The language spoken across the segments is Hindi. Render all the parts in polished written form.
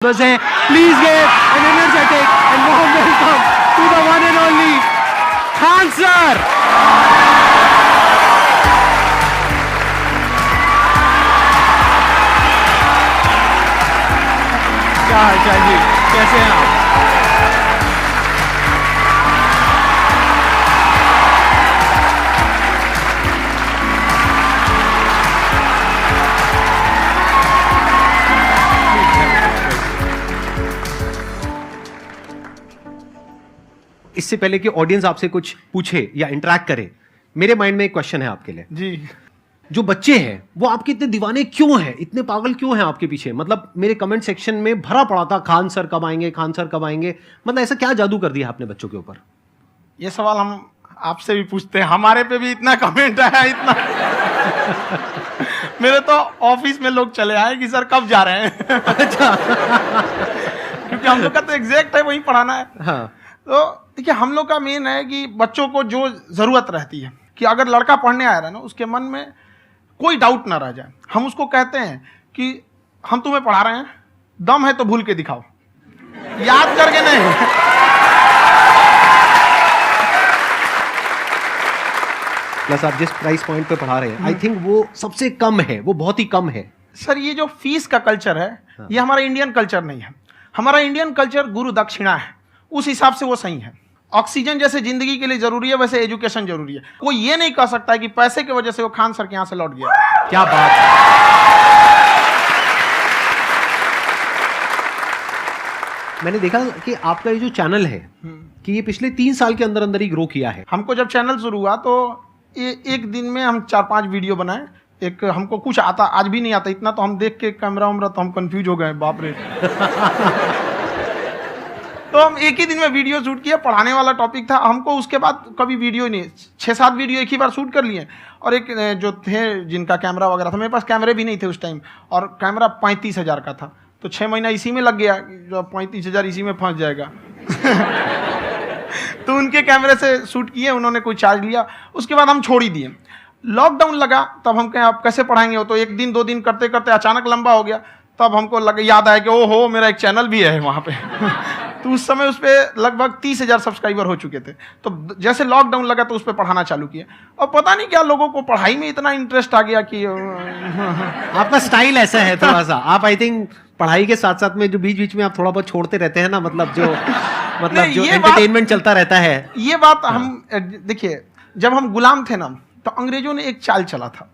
है, please give an energetic and warm welcome to the one and only Khan sir. क्या हाल चाल जी, कैसे हैं आप? इससे पहले कि ऑडियंस आपसे कुछ पूछे या इंटरेक्ट करे, मेरे माइंड में एक क्वेश्चन है आपके लिए जी। जो बच्चे हैं वो आपके इतने दीवाने क्यों हैं, इतने पागल क्यों हैं आपके पीछे? मतलब मेरे कमेंट सेक्शन में भरा पड़ा था खान सर कब आएंगे, खान सर कब आएंगे। मतलब ऐसा क्या जादू कर दिया आपने बच्चों के ऊपर? ये सवाल हम आपसे भी पूछते हैं, हमारे पे भी इतना कमेंट आया, इतना मेरे तो ऑफिस में लोग चले आए कि सर कब जा रहे हैं। अच्छा। क्योंकि हम लोग का तो एग्जैक्ट है, वही पढ़ाना है। हाँ। तो देखिए, हम लोग का मेन है कि बच्चों को जो जरूरत रहती है कि अगर लड़का पढ़ने आ रहा है ना, उसके मन में कोई डाउट ना रह जाए। हम उसको कहते हैं कि हम तुम्हें पढ़ा रहे हैं, दम है तो भूल के दिखाओ, याद करके नहीं। प्लस आप जिस प्राइस पॉइंट पे पढ़ा रहे हैं, आई थिंक वो सबसे कम है, वो बहुत ही कम है। सर ये जो फीस का कल्चर है, ये हमारा इंडियन कल्चर नहीं है। हमारा इंडियन कल्चर गुरु दक्षिणा है, उस हिसाब से वो सही है। ऑक्सीजन जैसे जिंदगी के लिए जरूरी है, वैसे एजुकेशन जरूरी है। कोई ये नहीं कह सकता है कि पैसे की वजह से वो खान सर के यहां से लौट गया। क्या बात है। मैंने देखा कि आपका ये जो चैनल है कि ये पिछले 3 साल के अंदर अंदर ही ग्रो किया है। हमको जब चैनल शुरू हुआ तो ये एक दिन में हम 4-5 वीडियो बनाए। एक हमको कुछ आता, आज भी नहीं आता इतना, तो हम देख के कैमरा उमरा तो हम कंफ्यूज हो गए, बाप रे। तो हम एक ही दिन में वीडियो शूट किया, पढ़ाने वाला टॉपिक था हमको। उसके बाद कभी वीडियो नहीं, 6-7 वीडियो एक ही बार शूट कर लिए। और एक जो थे जिनका कैमरा वगैरह था, मेरे पास कैमरे भी नहीं थे उस टाइम, और कैमरा 35,000 का था, तो 6 महीना इसी में लग गया। जो 35,000 इसी में फंस जाएगा। तो उनके कैमरे से शूट किए, उन्होंने कोई चार्ज लिया, उसके बाद हम छोड़ ही दिए। लॉकडाउन लगा, तब हम कहें आप कैसे पढ़ाएंगे? वो तो एक दिन 2 दिन करते करते अचानक लंबा हो गया। तब हमको याद आया कि ओहो, मेरा एक चैनल भी है वहाँ पे। तो उस समय उस पर लगभग 30,000 सब्सक्राइबर हो चुके थे। तो जैसे लॉकडाउन लगा तो उस पर पढ़ाना चालू किया, और पता नहीं क्या लोगों को पढ़ाई में इतना इंटरेस्ट आ गया कि आपका स्टाइल ऐसा है थोड़ा सा। आप आई थिंक पढ़ाई के साथ साथ में जो बीच बीच में आप थोड़ा बहुत छोड़ते रहते हैं ना, मतलब जो एंटरटेनमेंट चलता रहता है। ये बात हम देखिए, जब हम गुलाम थे ना, तो अंग्रेजों ने एक चाल चला था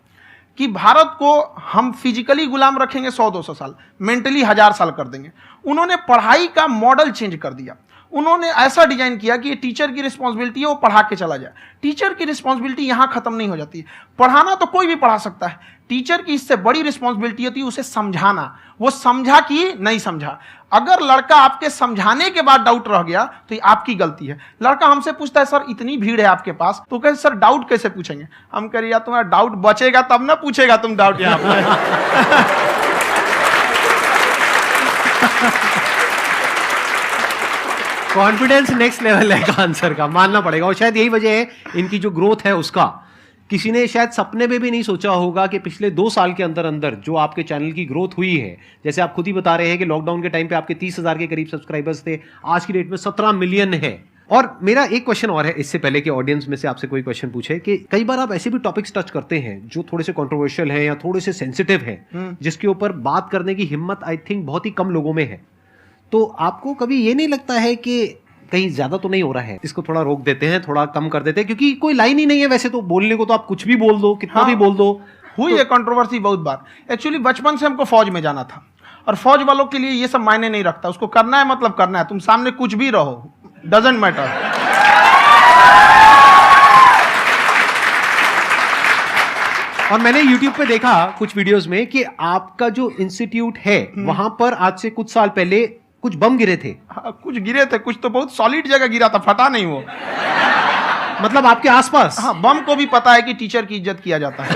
कि भारत को हम फिजिकली गुलाम रखेंगे 100-200 साल, मेंटली 1000 साल कर देंगे। उन्होंने पढ़ाई का मॉडल चेंज कर दिया। उन्होंने ऐसा डिजाइन किया कि टीचर की रिस्पॉन्सिबिलिटी है वो पढ़ा के चला जाए। टीचर की रिस्पॉन्सिबिलिटी यहाँ खत्म नहीं हो जाती है। पढ़ाना तो कोई भी पढ़ा सकता है, टीचर की इससे बड़ी रिस्पॉन्सिबिलिटी होती है उसे समझाना। वो समझा कि नहीं समझा। अगर लड़का आपके समझाने के बाद डाउट रह गया तो ये आपकी गलती है। लड़का हमसे पूछता है सर इतनी भीड़ है आपके पास, तो कहते सर डाउट कैसे पूछेंगे? हम कह रहे यार तुम्हारा डाउट बचेगा तब ना पूछेगा तुम डाउट यहाँ पे। कॉन्फिडेंस नेक्स्ट लेवल है खान सर का, मानना पड़ेगा। और शायद यही वजह है इनकी जो ग्रोथ है उसका। किसी ने शायद सपने में भी नहीं सोचा होगा कि पिछले 2 साल के अंदर अंदर जो आपके चैनल की ग्रोथ हुई है, जैसे आप खुद ही बता रहे हैं कि लॉकडाउन के टाइम पे आपके 30,000 के करीब सब्सक्राइबर्स थे, आज की डेट में 17 मिलियन है। और मेरा एक क्वेश्चन और है, इससे पहले कि ऑडियंस में से आपसे कोई क्वेश्चन पूछे, कि कई बार आप ऐसे भी टॉपिक्स टच करते हैं जो थोड़े से कंट्रोवर्शियल हैं या थोड़े से सेंसिटिव हैं, जिसके ऊपर बात करने की हिम्मत आई थिंक बहुत ही कम लोगों में है। तो आपको कभी ये नहीं लगता है कि कहीं ज्यादा तो नहीं हो रहा है, इसको थोड़ा रोक देते हैं, थोड़ा कम कर देते हैं? क्योंकि कोई लाइन ही नहीं है वैसे तो बोलने को, तो आप कुछ भी बोल दो, कितना भी बोल दो। हुई है कंट्रोवर्सी बहुत बार। एक्चुअली बचपन से हमको फौज में जाना था, और फौज वालों के लिए ये सब मायने नहीं रखता। उसको करना है मतलब करना है, तुम सामने कुछ भी रहो, डजंट मैटर। और मैंने YouTube पे देखा कुछ वीडियोस में कि आपका जो इंस्टीट्यूट है वहां पर आज से कुछ साल पहले कुछ बम गिरे थे। हाँ, कुछ गिरे थे, कुछ तो बहुत सॉलिड जगह गिरा था, फटा नहीं वो। मतलब आपके आसपास? हाँ, बम को भी पता है कि टीचर की इज्जत किया जाता है।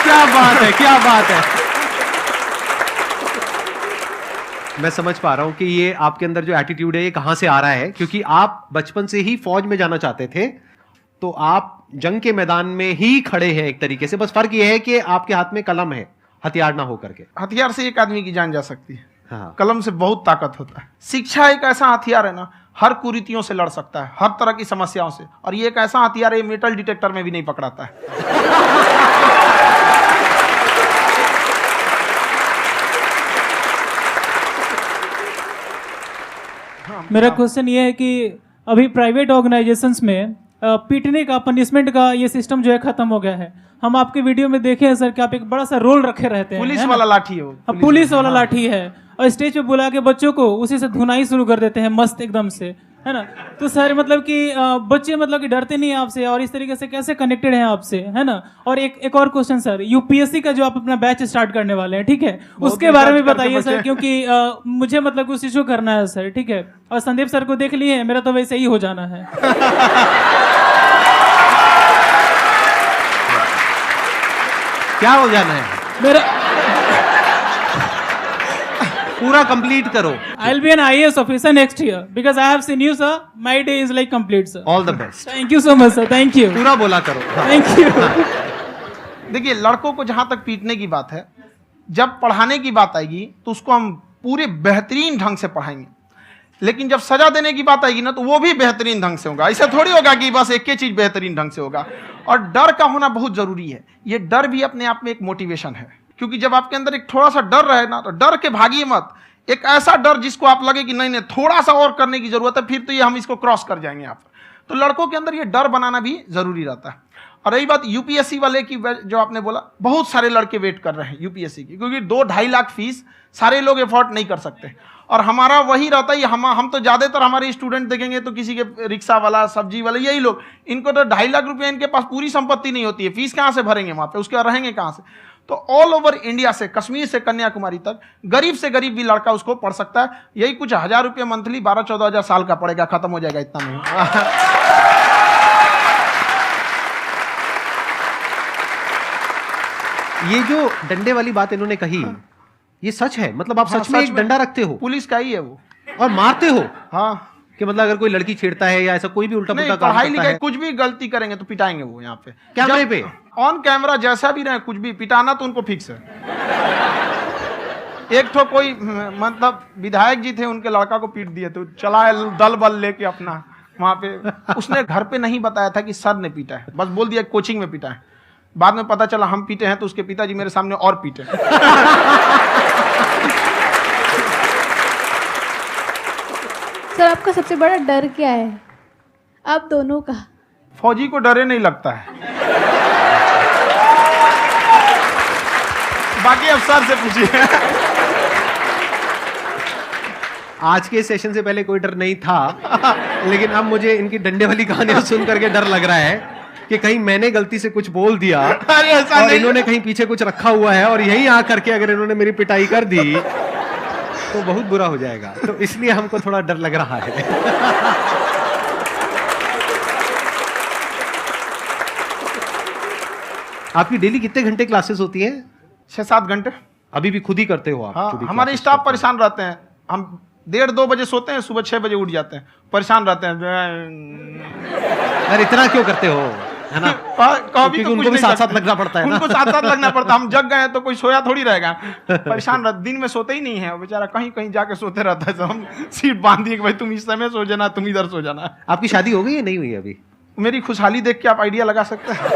क्या बात है, क्या बात है। मैं समझ पा रहा हूं कि ये आपके अंदर जो एटीट्यूड है ये कहां से आ रहा है, क्योंकि आप बचपन से ही फौज में जाना चाहते थे, तो आप जंग के मैदान में ही खड़े हैं एक तरीके से। बस फर्क ये है कि आपके हाथ में कलम है हथियार ना हो करके। हथियार से एक आदमी की जान जा सकती है, हाँ, कलम से बहुत ताकत होता है। शिक्षा एक ऐसा हथियार है ना, हर कुरीतियों से लड़ सकता है, हर तरह की समस्याओं से। और ये एक ऐसा हथियार है, मेटल डिटेक्टर में भी नहीं पकड़ाता है। मेरा क्वेश्चन ये है कि अभी प्राइवेट ऑर्गेनाइजेशंस में पीटने का, पनिशमेंट का ये सिस्टम जो है खत्म हो गया है। हम आपके वीडियो में देखे हैं सर कि आप एक बड़ा सा रोल रखे रहते हैं, पुलिस है ना? वाला लाठी है वो, पुलिस वाला लाठी है, और स्टेज पे बुला के बच्चों को उसी से धुनाई शुरू कर देते हैं मस्त एकदम से, है ना? तो सर मतलब कि बच्चे मतलब कि डरते नहीं हैं आपसे, और इस तरीके से कैसे कनेक्टेड हैं आपसे, है ना? और एक और क्वेश्चन सर, यूपीएससी का जो आप अपना बैच स्टार्ट करने वाले हैं, ठीक है, उसके बारे में बताइए सर, क्योंकि मुझे मतलब उस चीज को करना है सर, ठीक है? और संदीप सर को देख लिए, मेरा तो वैसे ही हो जाना है। क्या हो जाना है? मेरा पूरा कंप्लीट करो। I'll be an IAS officer next year because I have seen you, sir. My day is like complete, sir. All the best. Thank you so much, sir. Thank you. पूरा बोला करो। हाँ। Thank you. देखिए, लड़कों को जहां तक पीटने की बात है, जब पढ़ाने की बात आएगी तो उसको हम पूरे बेहतरीन ढंग से पढ़ाएंगे। लेकिन जब सजा देने की बात आएगी ना, तो वो भी बेहतरीन ढंग से होगा। ऐसा थोड़ी होगा कि बस एक ही चीज बेहतरीन ढंग से होगा। और डर का होना बहुत जरूरी है। ये डर भी अपने आप में एक मोटिवेशन है, क्योंकि जब आपके अंदर एक थोड़ा सा डर रहे ना, तो डर के भागिए मत। एक ऐसा डर जिसको आप लगे कि नहीं नहीं थोड़ा सा और करने की जरूरत है, फिर तो ये हम इसको क्रॉस कर जाएंगे यहाँ पर। तो लड़कों के अंदर ये डर बनाना भी जरूरी रहता है। और रही बात यूपीएससी वाले की, जो आपने बोला, बहुत सारे लड़के वेट कर रहे हैं यूपीएससी की, क्योंकि 2-2.5 लाख फीस सारे लोग एफोर्ड नहीं कर सकते। और हमारा वही रहता है, हम तो ज्यादातर हमारे स्टूडेंट देखेंगे तो किसी के रिक्शा वाला, सब्जी वाला, यही लोग, इनको तो 2.5 लाख रुपया, इनके पास पूरी संपत्ति नहीं होती है, फीस कहाँ से भरेंगे वहां पे, उसके बाद रहेंगे कहाँ से? तो ऑल ओवर इंडिया से, कश्मीर से कन्याकुमारी तक, गरीब से गरीब भी लड़का उसको पढ़ सकता है। यही कुछ 1000 रुपये मंथली, 12-14 हजार साल का पड़ेगा, खत्म हो जाएगा इतना में। ये जो डंडे वाली बात इन्होंने कही, ये सच है? मतलब आप हाँ, सच में एक डंडा रखते हो पुलिस का ही है वो, और मारते हो? हाँ। कि मतलब अगर कोई लड़की छेड़ता है या ऐसा कोई भी उल्टा नहीं, पुल्टा काम पढ़ाई करता लिखाई है, कुछ भी गलती करेंगे तो पिटाएंगे वो यहाँ पे, कैमरे पे, ऑन कैमरा, जैसा भी रहे, कुछ भी पिटाना तो उनको फिक्स है। एक तो कोई मतलब विधायक जी थे, उनके लड़का को पीट दिए, तो चला है दल बल लेके अपना वहां पे। उसने घर पे नहीं बताया था कि सर ने पीटा है, बस बोल दिया कोचिंग में पीटा है। बाद में पता चला हम पीटे हैं, तो उसके पिताजी मेरे सामने और पीटे। सर आपका सबसे बड़ा डर क्या है, आप दोनों का? फौजी को डरे नहीं लगता है, बाकी अफसर से पूछिए। आज के सेशन से पहले कोई डर नहीं था, लेकिन अब मुझे इनकी डंडे वाली कहानियां सुन करके डर लग रहा है कि कहीं मैंने गलती से कुछ बोल दिया अरे ऐसा और नहीं। इन्होंने कहीं पीछे कुछ रखा हुआ है, और यहीं आ करके अगर इन्होंने मेरी पिटाई कर दी तो बहुत बुरा हो जाएगा। तो इसलिए हमको थोड़ा डर लग रहा है। आपकी डेली कितने घंटे क्लासेस होती हैं? 6-7 घंटे। अभी भी खुद ही करते हो आप? हाँ, खुद ही हमारे classes स्टाफ करते हो? परेशान रहते हैं। हम 1:30-2 बजे सोते हैं, सुबह 6 बजे उठ जाते हैं, परेशान रहते हैं। यार इतना क्यों करते हो, है ना? कभी तो उनको भी साथ साथ लगना पड़ता है ना? उनको साथ साथ लगना पड़ता है। हम जग गए तो कोई सोया थोड़ी रहेगा, परेशान रहते, दिन में सोते ही नहीं है बेचारा, कहीं कहीं जाके सोते रहता है। तो हम सीट बांध दिए कि भाई तुम इस समय सो जाना, तुम इधर सो जाना। आपकी शादी हो गई है नहीं हुई अभी? मेरी खुशहाली देख के आप आइडिया लगा सकते हैं।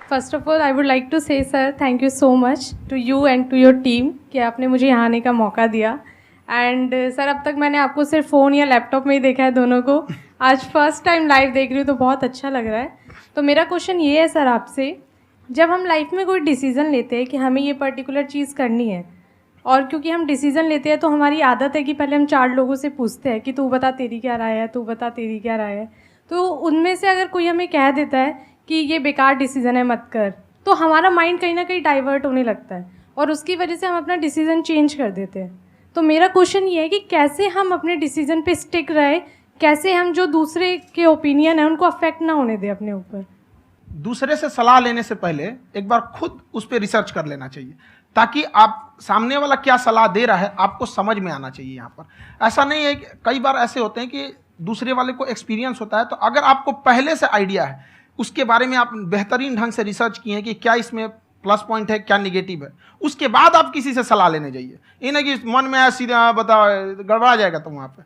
First of all I would like to say sir thank you so much to you and to your team कि आपने मुझे यहाँ आने का मौका दिया। एंड सर अब तक मैंने आपको सिर्फ फ़ोन या लैपटॉप में ही देखा है दोनों को, आज फर्स्ट टाइम लाइव देख रही हूँ तो बहुत अच्छा लग रहा है। तो मेरा क्वेश्चन ये है सर आपसे, जब हम लाइफ में कोई डिसीज़न लेते हैं कि हमें ये पर्टिकुलर चीज़ करनी है, और क्योंकि हम डिसीज़न लेते हैं तो हमारी आदत है कि पहले हम 4 लोगों से पूछते हैं कि तू बता तेरी क्या राय है, तू बता तेरी क्या राय है। तो उनमें से अगर कोई हमें कह देता है कि ये बेकार डिसीज़न है मत कर, तो हमारा माइंड कहीं ना कहीं डाइवर्ट होने लगता है और उसकी वजह से हम अपना डिसीज़न चेंज कर देते हैं। तो मेरा क्वेश्चन ये है कि कैसे हम अपने डिसीज़न पे स्टिक रहे, कैसे हम जो दूसरे के ओपिनियन है उनको अफेक्ट ना होने दें अपने ऊपर। दूसरे से सलाह लेने से पहले एक बार खुद उस पर रिसर्च कर लेना चाहिए, ताकि आप सामने वाला क्या सलाह दे रहा है आपको समझ में आना चाहिए। यहाँ पर ऐसा नहीं है कि कई बार ऐसे होते हैं कि दूसरे वाले को एक्सपीरियंस होता है। तो अगर आपको पहले से आइडिया है, उसके बारे में आप बेहतरीन ढंग से रिसर्च किए हैं कि क्या इसमें प्लस पॉइंट है, क्या निगेटिव है, उसके बाद आप किसी से सलाह लेने जाइए। ये नहीं कि मन में सीधा बताओ, गड़बड़ा जाएगा। तो वहाँ पे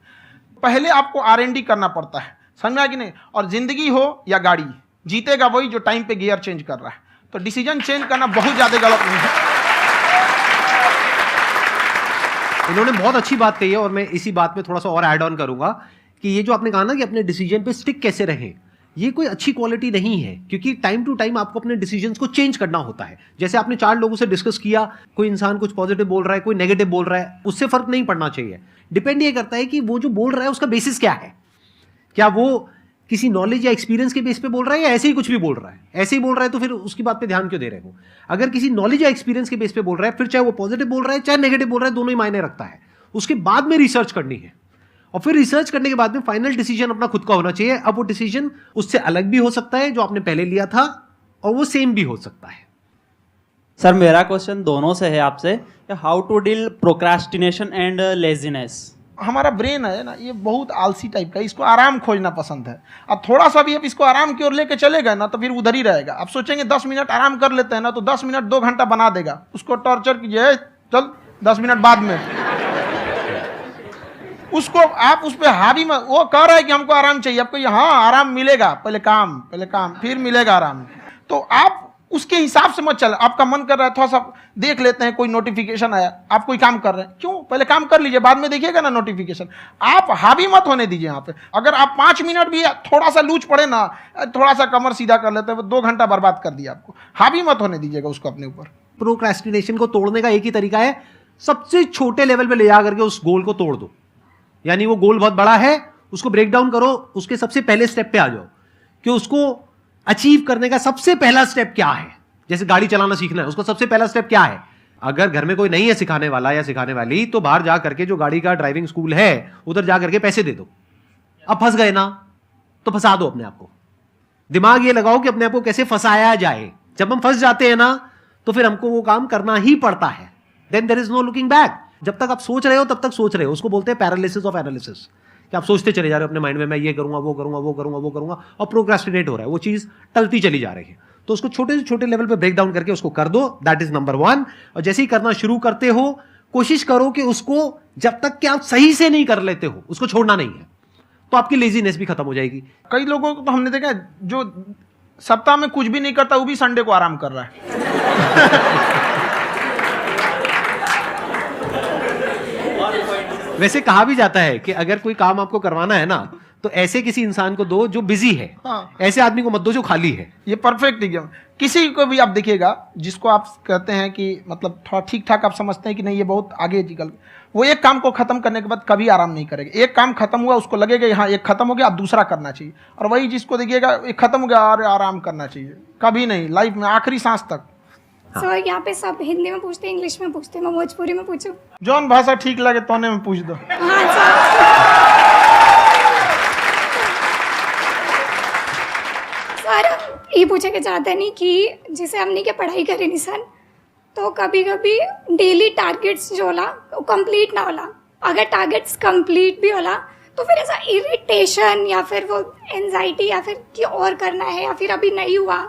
पहले आपको R&D करना पड़ता है, समझ में आया कि नहीं। और जिंदगी हो या गाड़ी, जीतेगा वही जो टाइम पे गियर चेंज कर रहा है। तो डिसीजन चेंज करना बहुत ज़्यादा गलत नहीं है। इन्होंने बहुत अच्छी बात कही है और मैं इसी बात में थोड़ा सा और ऐड ऑन करूंगा कि ये जो आपने कहा ना कि अपने डिसीजन पे स्टिक कैसे रहें, ये कोई अच्छी क्वालिटी नहीं है, क्योंकि टाइम टू टाइम आपको अपने डिसीजंस को चेंज करना होता है। जैसे आपने 4 लोगों से डिस्कस किया, कोई इंसान कुछ पॉजिटिव बोल रहा है, कोई नेगेटिव बोल रहा है, उससे फर्क नहीं पड़ना चाहिए। डिपेंड ये करता है कि वो जो बोल रहा है उसका बेसिस क्या है। क्या वो किसी नॉलेज या एक्सपीरियंस के बेस पे बोल रहा है या ऐसे ही कुछ भी बोल रहा है? ऐसे ही बोल रहा है तो फिर उसकी बात पे ध्यान क्यों दे रहे हो? अगर किसी नॉलेज या एक्सपीरियंस के बेस पे बोल रहा है, फिर चाहे वो पॉजिटिव बोल रहा है चाहे नेगेटिव बोल रहा है, दोनों ही मायने रखता है। उसके बाद में रिसर्च करनी है और फिर रिसर्च करने के बाद में फाइनल डिसीजन अपना खुद का होना चाहिए। अब वो डिसीजन उससे अलग भी हो सकता है जो आपने पहले लिया था, और वो सेम भी हो सकता है। सर मेरा क्वेश्चन दोनों से है आपसे, how to deal procrastination and laziness. हमारा ब्रेन है ना, ये बहुत आलसी टाइप का है, इसको आराम खोजना पसंद है। अब थोड़ा सा भी आप इसको आराम की ओर लेके चले गए ना तो फिर उधर ही रहेगा। आप सोचेंगे 10 मिनट आराम कर लेते हैं ना, तो 10 मिनट 2 घंटा बना देगा। उसको टॉर्चर कीजिए, चल 10 मिनट बाद में। उसको आप उस पर हावी मत, वो कह रहा है कि हमको आराम चाहिए, आपको हाँ आराम मिलेगा, पहले काम फिर मिलेगा आराम। तो आप उसके हिसाब से मत चल। आपका मन कर रहा है थोड़ा सा देख लेते हैं, कोई नोटिफिकेशन आया, आप कोई काम कर रहे हैं, क्यों पहले काम कर लीजिए, बाद में देखिएगा ना नोटिफिकेशन। आप हावी मत होने दीजिए यहाँ पे। अगर आप 5 मिनट भी थोड़ा सा लूज पड़े ना, थोड़ा सा कमर सीधा कर लेते हैं, 2 घंटा बर्बाद कर दिया आपको। हावी मत होने दीजिएगा उसको अपने ऊपर। प्रोक्रेस्टिनेशन को तोड़ने का एक ही तरीका है, सबसे छोटे लेवल पे ले जा करके उस गोल को तोड़ दो। यानी वो गोल बहुत बड़ा है, उसको ब्रेक डाउन करो, उसके सबसे पहले स्टेप पे आ जाओ कि उसको अचीव करने का सबसे पहला स्टेप क्या है। जैसे गाड़ी चलाना सीखना है, उसका सबसे पहला स्टेप क्या है। अगर घर में कोई नहीं है सिखाने वाला या सिखाने वाली, तो बाहर जा करके जो गाड़ी का ड्राइविंग स्कूल है उधर जा करके पैसे दे दो। अब फंस गए ना तो फंसा दो अपने आप को। दिमाग ये लगाओ कि अपने आप को कैसे फंसाया जाए। जब हम फंस जाते हैं ना तो फिर हमको वो काम करना ही पड़ता है। Then there is no looking back. जब तक आप सोच रहे हो तब तक सोच रहे हो, उसको बोलते हैं पैरालिसिस ऑफ एनालिसिस, कि आप सोचते चले जा रहे हो अपने माइंड में, मैं ये करूंगा वो करूंगा वो करूंगा वो करूंगा, और प्रोक्रेस्टिनेट हो रहा है, वो चीज टलती चली जा रही है। तो उसको छोटे से छोटे लेवल पे ब्रेक डाउन करके उसको कर दो, दैट इज नंबर 1। और जैसे ही करना शुरू करते हो, कोशिश करो कि उसको जब तक कि आप सही से नहीं कर लेते हो उसको छोड़ना नहीं है, तो आपकी लेजीनेस भी खत्म हो जाएगी। कई लोगों को तो हमने देखा है जो सप्ताह में कुछ भी नहीं करता, वो भी संडे को आराम कर रहा है। वैसे कहा भी जाता है कि अगर कोई काम आपको करवाना है ना तो ऐसे किसी इंसान को दो जो बिजी है। हाँ। ऐसे आदमी को मत दो जो खाली है। ये परफेक्ट एग्जाम। किसी को भी आप देखिएगा जिसको आप कहते हैं कि मतलब थोड़ा ठीक ठाक आप समझते हैं कि नहीं ये बहुत आगे निकल, वो एक काम को खत्म करने के बाद कभी आराम नहीं करेगा। एक काम खत्म हुआ उसको लगेगा हाँ एक खत्म हो गया, अब दूसरा करना चाहिए। और वही जिसको देखिएगा एक खत्म हो गया और आराम करना चाहिए, कभी नहीं, लाइफ में आखिरी सांस तक। सर यहाँ पे सब हिंदी में पूछते हैं, इंग्लिश में पूछते हैं, मैं भोजपुरी में पूछूं? जौन भाषा ठीक लगे तोने में पूछ दो। हाँ सर। सर ये पूछे के चाहते नहीं कि जैसे हमने के पढ़ाई करी नहीं सर, तो कभी कभी डेली टारगेट्स जो होला वो कंप्लीट ना होला। अगर टारगेट्स कंप्लीट भी होला तो फिर ऐसा इरिटेशन या फिर वो एंजाइटी या फिर कि और करना है या फिर अभी नहीं हुआ,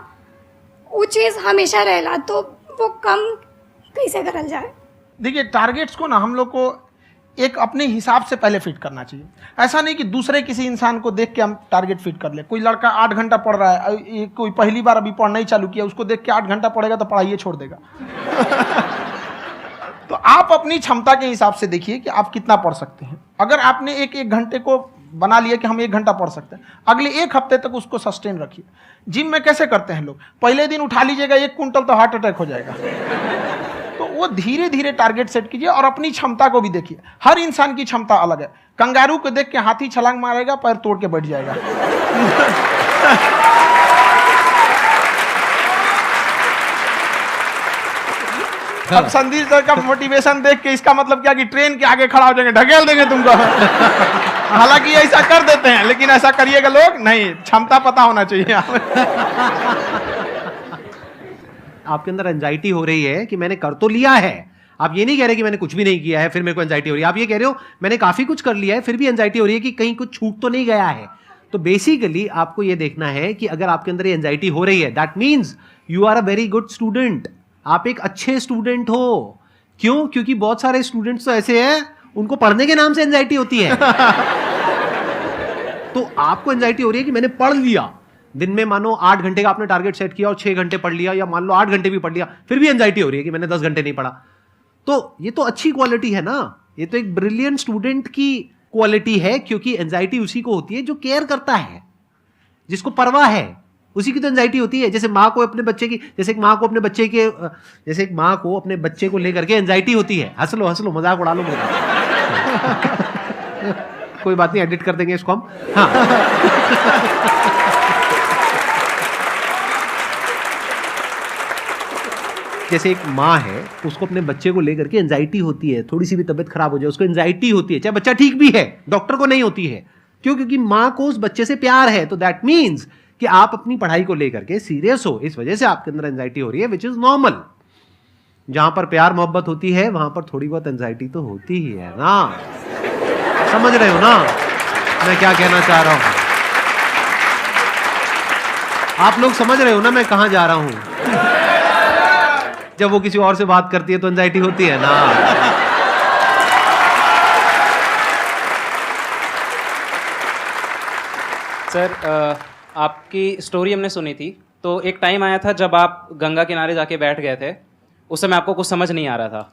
वो चीज़ हमेशा रहेला। तो वो कम कैसे करल जाए? देखिए टारगेट्स को ना हम लोग को एक अपने हिसाब से पहले फिट करना चाहिए। ऐसा नहीं कि दूसरे किसी इंसान को देख के हम टारगेट फिट कर ले। कोई लड़का 8 घंटा पढ़ रहा है, कोई पहली बार अभी पढ़ना ही चालू किया, उसको देख के 8 घंटा पढ़ेगा तो पढ़ाई छोड़ देगा। तो आप अपनी क्षमता के हिसाब से देखिए कि आप कितना पढ़ सकते हैं। अगर आपने एक घंटे को बना लिया कि हम 1 घंटा पढ़ सकते हैं, अगले 1 हफ्ते तक उसको सस्टेन रखिए। जिम में कैसे करते हैं लोग, पहले दिन उठा लीजिएगा 1 कुंटल तो हार्ट अटैक हो जाएगा। तो वो धीरे धीरे टारगेट सेट कीजिए और अपनी क्षमता को भी देखिए। हर इंसान की क्षमता अलग है। कंगारू को देख के हाथी छलांग मारेगा, पैर तोड़ के बैठ जाएगा। अब संदीप सर का मोटिवेशन देख के इसका मतलब क्या कि ट्रेन के आगे खड़ा हो जाएंगे, ढकेल देंगे तुमको। हालांकि ऐसा कर देते हैं, लेकिन ऐसा करिएगा लोग नहीं, क्षमता पता होना चाहिए। आपके अंदर एंजाइटी हो रही है कि मैंने कर तो लिया है, आप ये नहीं कह रहे कि मैंने कुछ भी नहीं किया है फिर मेरे को एंजाइटी हो रही है, आप ये कह रहे हो मैंने काफी कुछ कर लिया है फिर भी एंजाइटी हो रही है कि कहीं कुछ छूट तो नहीं गया है। तो बेसिकली आपको ये देखना है कि अगर आपके अंदर ये एंजाइटी हो रही है, that means you are a very good student, आप एक अच्छे स्टूडेंट हो। क्यों? क्योंकि बहुत सारे स्टूडेंट्स तो ऐसे हैं उनको पढ़ने के नाम से एंजाइटी होती है। तो आपको एंजाइटी हो रही है कि मैंने पढ़ लिया, दिन में मानो 8 घंटे का आपने टारगेट सेट किया और 6 घंटे पढ़ लिया, या मान लो 8 घंटे भी पढ़ लिया, फिर भी एंजाइटी हो रही है कि मैंने 10 घंटे नहीं पढ़ा। तो ये तो अच्छी क्वालिटी है ना, ये तो एक ब्रिलियंट स्टूडेंट की क्वालिटी है, क्योंकि एंजाइटी उसी को होती है जो केयर करता है, जिसको परवाह है, उसी की तो एंजाइटी होती है। जैसे माँ को अपने बच्चे की, जैसे एक माँ को अपने बच्चे के, जैसे एक माँ को अपने बच्चे को लेकर के एंजाइटी होती है। हंस लो मजाक उड़ा लो मेरा। कोई बात नहीं, एडिट कर देंगे इसको हम। हाँ। जैसे एक माँ है, उसको अपने बच्चे को लेकर के एंजाइटी होती है, थोड़ी सी भी तबीयत खराब हो जाए उसको एंजाइटी होती है, चाहे बच्चा ठीक भी है, डॉक्टर को नहीं होती है। क्यों? क्योंकि माँ को उस बच्चे से प्यार है। तो दैट मीन्स कि आप अपनी पढ़ाई को लेकर के सीरियस हो, इस वजह से आपके अंदर एंजाइटी हो रही है, विच इज नॉर्मल। जहां पर प्यार मोहब्बत होती है वहां पर थोड़ी बहुत एंजाइटी तो होती ही है ना। समझ रहे हो ना मैं क्या कहना चाह रहा हूं? आप लोग समझ रहे हो ना मैं कहां जा रहा हूं? जब वो किसी और से बात करती है तो एंजाइटी होती है ना। सर, आपकी स्टोरी हमने सुनी थी, तो एक टाइम आया था जब आप गंगा किनारे जाके बैठ गए थे, उस समय आपको कुछ समझ नहीं आ रहा था।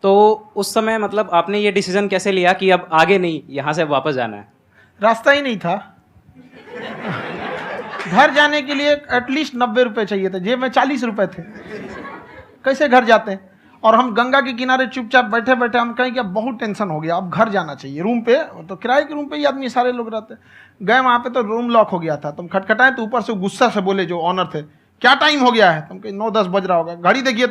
तो उस समय मतलब आपने ये डिसीजन कैसे लिया कि अब आगे नहीं, यहाँ से वापस जाना है? रास्ता ही नहीं था। घर जाने के लिए एटलीस्ट 90 रुपये चाहिए थे, जेब में 40 रुपये थे, कैसे घर जाते हैं? और हम गंगा के किनारे चुपचाप बैठे बैठे हम कहें कि अब बहुत टेंशन हो गया, अब घर जाना चाहिए। रूम पे तो किराए के रूम पे ही आदमी सारे लोग रहते। गए वहाँ पे तो रूम लॉक हो गया था। तुम खटखटाए तो ऊपर से गुस्सा से बोले जो ऑनर थे, क्या टाइम हो गया है? तुम कहे 9-10 बज रहा होगा। घड़ी देखिए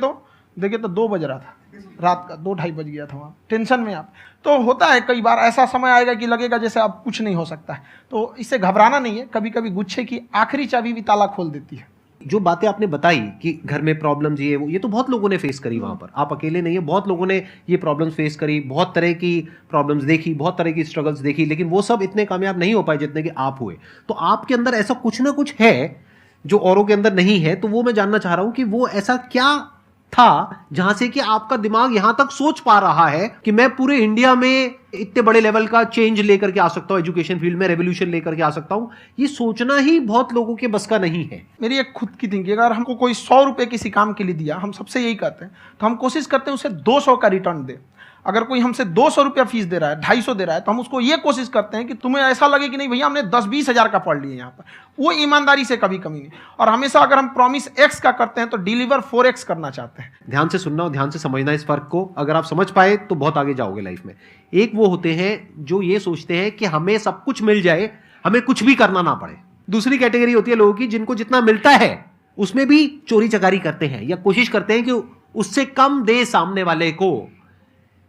तो 2 बज रहा था रात का, 2-2:30 बज गया था वहाँ। टेंशन में आप तो होता है, कई बार ऐसा समय आएगा कि लगेगा जैसे अब कुछ नहीं हो सकता है। तो इससे घबराना नहीं है। कभी कभी गुच्छे की आखिरी चाबी भी ताला खोल देती है। जो बातें आपने बताई कि घर में प्रॉब्लम्स ये तो बहुत लोगों ने फेस करी वहां पर, आप अकेले नहीं है, बहुत लोगों ने ये प्रॉब्लम्स फेस करी, बहुत तरह की प्रॉब्लम्स देखी, बहुत तरह की स्ट्रगल्स देखी, लेकिन वो सब इतने कामयाब नहीं हो पाए जितने कि आप हुए। तो आपके अंदर ऐसा कुछ ना कुछ है जो औरों के अंदर नहीं है। तो वो मैं जानना चाह रहा हूं कि वो ऐसा क्या था जहां से कि आपका दिमाग यहां तक सोच पा रहा है कि मैं पूरे इंडिया में इतने बड़े लेवल का चेंज लेकर के आ सकता हूं, एजुकेशन फील्ड में रेवोल्यूशन लेकर के आ सकता हूं। ये सोचना ही बहुत लोगों के बस का नहीं है। मेरी एक खुद की थिंकिंग, अगर हमको कोई 100 रुपये किसी काम के लिए दिया, हम सबसे यही कहते हैं, तो हम कोशिश करते हैं उसे 200 का रिटर्न दे। अगर कोई हमसे 200 रुपया फीस दे रहा है, 250 दे रहा है, तो हम उसको ये कोशिश करते हैं कि तुम्हें ऐसा लगे कि नहीं भैया हमने 10-20 हज़ार का पढ़ लिया यहाँ पर। वो ईमानदारी से कभी कमी नहीं। और हमेशा अगर हम प्रॉमिस एक्स का करते हैं तो डिलीवर 4x करना चाहते हैं। ध्यान से सुनना और ध्यान से समझना इस फर्क को। अगर आप समझ पाए तो बहुत आगे जाओगे लाइफ में। एक वो होते हैं जो ये सोचते हैं कि हमें सब कुछ मिल जाए, हमें कुछ भी करना ना पड़े। दूसरी कैटेगरी होती है लोगों की जिनको जितना मिलता है उसमें भी चोरी चकारी करते हैं या कोशिश करते हैं कि उससे कम दे सामने वाले को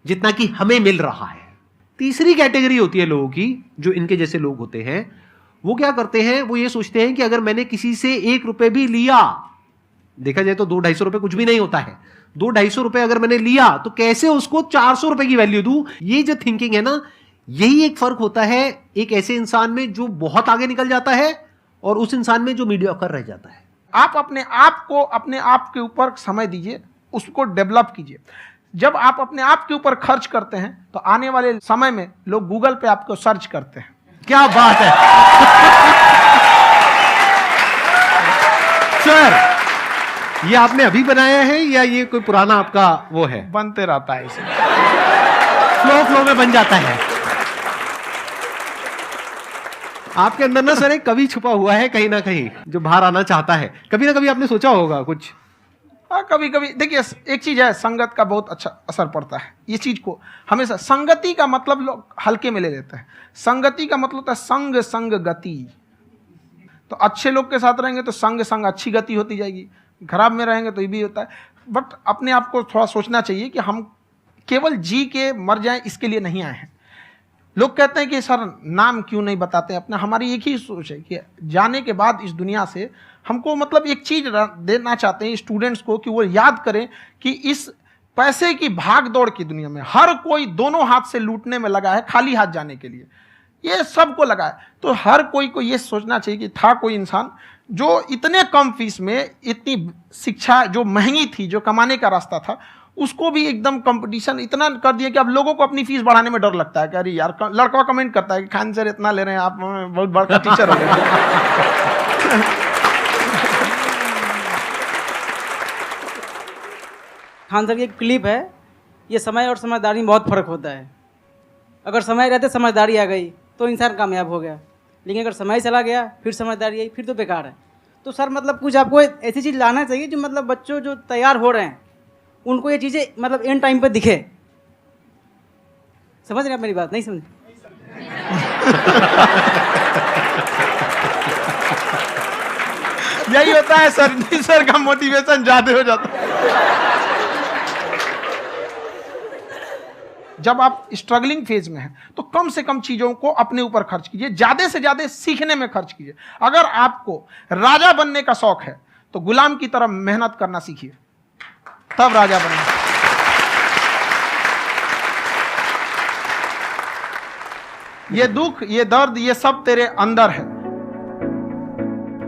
जितना कि हमें मिल रहा है। तीसरी कैटेगरी होती है लोगों की, जो इनके जैसे लोग होते हैं, वो क्या करते हैं, वो ये सोचते हैं कि अगर मैंने किसी से 1 रुपए भी लिया, देखा जाए तो 200-250 रुपए कुछ भी नहीं होता है, 200-250 रुपए अगर मैंने लिया तो कैसे उसको 400 रुपए की वैल्यू दूं। ये जो थिंकिंग है ना, यही एक फर्क होता है एक ऐसे इंसान में जो बहुत आगे निकल जाता है और उस इंसान में जो मीडियोकर रह जाता है। आप अपने आप को अपने आप के ऊपर समय दीजिए, उसको डेवलप कीजिए। जब आप अपने आप के ऊपर खर्च करते हैं तो आने वाले समय में लोग गूगल पे आपको सर्च करते हैं। क्या बात है सर, ये आपने अभी बनाया है या ये कोई पुराना आपका वो है? बनते रहता है इसे, फ्लो में बन जाता है। आपके अंदर ना सर एक कवि छुपा हुआ है कहीं ना कहीं जो बाहर आना चाहता है। कभी ना कभी आपने सोचा होगा कुछ। हाँ, कभी कभी देखिए, एक चीज है, संगत का बहुत अच्छा असर पड़ता है। ये चीज को हमेशा, संगति का मतलब लोग हल्के में ले लेते हैं। संगति का मतलब होता है संग संग गति। तो अच्छे लोग के साथ रहेंगे तो संग संग अच्छी गति होती जाएगी, खराब में रहेंगे तो ये भी होता है। बट अपने आप को थोड़ा सोचना चाहिए कि हम केवल जी के मर जाएं इसके लिए नहीं आए हैं। लोग कहते हैं कि सर नाम क्यों नहीं बताते अपना। हमारी एक ही सोच है कि जाने के बाद इस दुनिया से हमको मतलब एक चीज़ देना चाहते हैं स्टूडेंट्स को कि वो याद करें कि इस पैसे की भाग दौड़ की दुनिया में हर कोई दोनों हाथ से लूटने में लगा है, खाली हाथ जाने के लिए, ये सबको लगा है। तो हर कोई को ये सोचना चाहिए कि था कोई इंसान जो इतने कम फीस में इतनी शिक्षा जो महंगी थी, जो कमाने का रास्ता था, उसको भी एकदम कंपटीशन इतना कर दिया कि अब लोगों को अपनी फीस बढ़ाने में डर लगता है कि अरे यार, लड़का कमेंट करता है कि खान सर इतना ले रहे हैं, आप बहुत बड़ा टीचर हो गए। खान सर की एक क्लिप है, ये समय और समझदारी में बहुत फ़र्क होता है। अगर समय रहते समझदारी आ गई तो इंसान कामयाब हो गया, लेकिन अगर समय चला गया फिर समझदारी आई, फिर तो बेकार है। तो सर मतलब कुछ आपको ऐसी चीज़ लाना चाहिए जो मतलब बच्चों जो तैयार हो रहे हैं उनको ये चीज़ें मतलब एंड टाइम पे दिखे। समझ रहे हैं आप मेरी बात? नहीं समझ? यही होता है सर, सर का मोटिवेशन ज्यादा हो जाता है। जब आप स्ट्रगलिंग फेज में हैं तो कम से कम चीजों को अपने ऊपर खर्च कीजिए, ज्यादा से ज्यादा सीखने में खर्च कीजिए। अगर आपको राजा बनने का शौक है तो गुलाम की तरह मेहनत करना सीखिए, तब राजा बनेंगे। ये दुख, ये दर्द, ये सब तेरे अंदर है।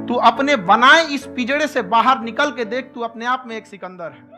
तू अपने बनाए इस पिंजड़े से बाहर निकल के देख, तू अपने आप में एक सिकंदर है।